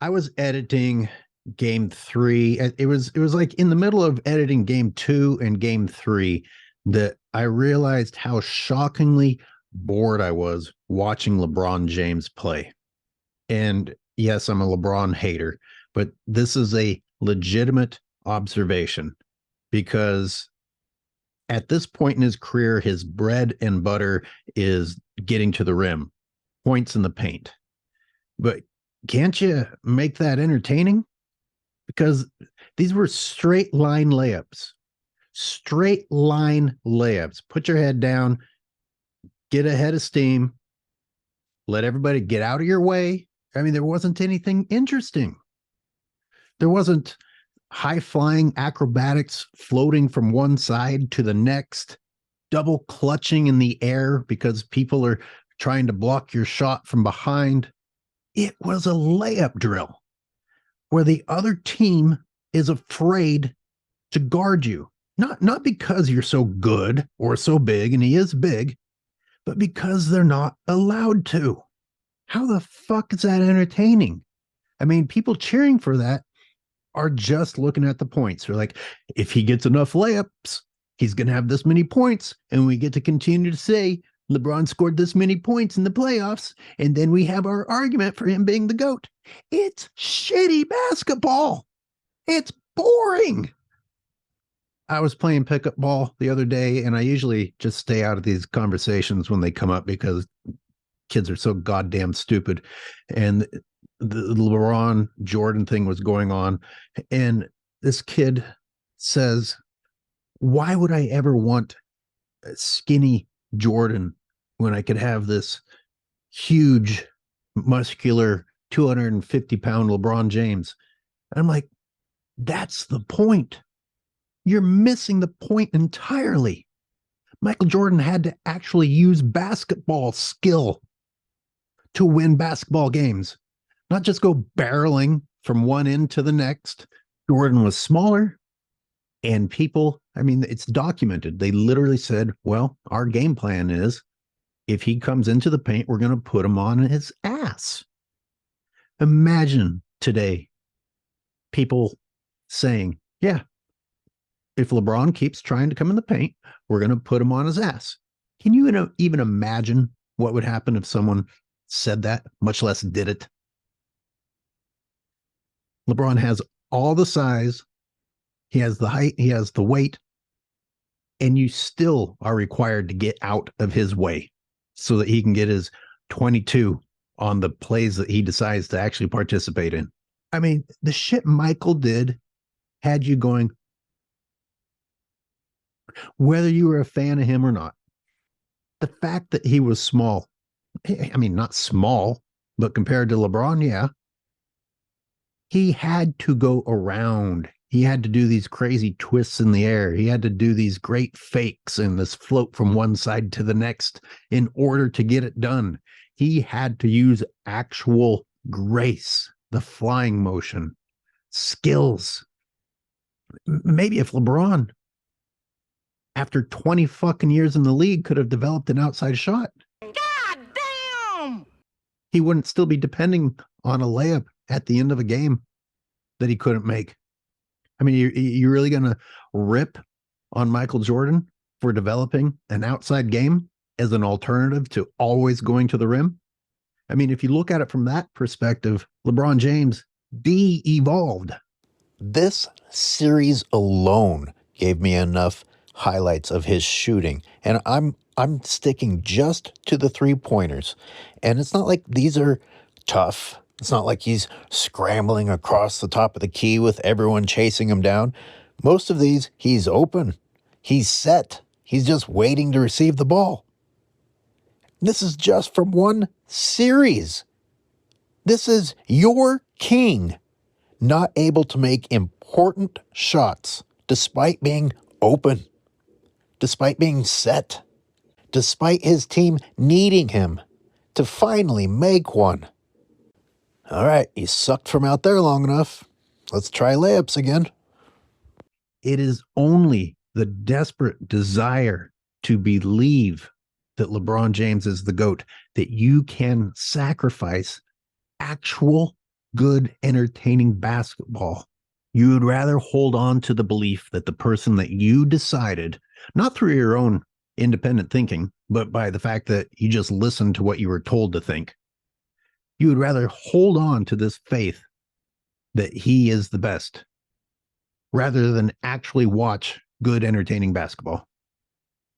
I was editing game three. It was like in the middle of editing game two and game three that I realized how shockingly bored I was watching LeBron James play. And yes, I'm a LeBron hater, but this is a legitimate observation because at this point in his career, his bread and butter is getting to the rim, points in the paint. But can't you make that entertaining? Because these were straight line layups. Straight line layups. Put your head down, get ahead of steam, let everybody get out of your way. I mean, there wasn't anything interesting. There wasn't high flying acrobatics floating from one side to the next, double clutching in the air because people are trying to block your shot from behind. It was a layup drill where the other team is afraid to guard you. Not because you're so good or so big, and he is big, but because they're not allowed to. How the fuck is that entertaining? I mean, people cheering for that are just looking at the points. They're like, if he gets enough layups, he's going to have this many points. And we get to continue to say, LeBron scored this many points in the playoffs. And then we have our argument for him being the GOAT. It's shitty basketball. It's boring. I was playing pickup ball the other day, and I usually just stay out of these conversations when they come up because kids are so goddamn stupid. And the LeBron Jordan thing was going on. And this kid says, why would I ever want a skinny Jordan when I could have this huge, muscular, 250-pound LeBron James? And I'm like, that's the point. You're missing the point entirely. Michael Jordan had to actually use basketball skill to win basketball games, not just go barreling from one end to the next. Jordan was smaller, and people, I mean, it's documented. They literally said, well, our game plan is if he comes into the paint, we're going to put him on his ass. Imagine today people saying, yeah, if LeBron keeps trying to come in the paint, we're going to put him on his ass. Can you even imagine what would happen if someone said that, much less did it? LeBron has all the size, he has the height, he has the weight, and you still are required to get out of his way so that he can get his 22 on the plays that he decides to actually participate in. I mean, the shit Michael did had you going, whether you were a fan of him or not. The fact that he was small, I mean, not small, but compared to LeBron, yeah, he had to go around. He had to do these crazy twists in the air. He had to do these great fakes and this float from one side to the next in order to get it done. He had to use actual grace, the flying motion, skills. Maybe if LeBron, after 20 fucking years in the league, could have developed an outside shot, God damn! he wouldn't still be depending on a layup at the end of a game that he couldn't make. I mean, you're really going to rip on Michael Jordan for developing an outside game as an alternative to always going to the rim? I mean, if you look at it from that perspective, LeBron James de-evolved. This series alone gave me enough highlights of his shooting, and I'm sticking just to the three-pointers. And it's not like these are tough. It's not like he's scrambling across the top of the key with everyone chasing him down. Most of these, he's open. He's set. He's just waiting to receive the ball. This is just from one series. This is your king not able to make important shots despite being open, despite being set, despite his team needing him to finally make one. All right, you sucked from out there long enough. Let's try layups again. It is only the desperate desire to believe that LeBron James is the GOAT that you can sacrifice actual good, entertaining basketball. You would rather hold on to the belief that the person that you decided, not through your own independent thinking, but by the fact that you just listened to what you were told to think, you would rather hold on to this faith that he is the best rather than actually watch good, entertaining basketball.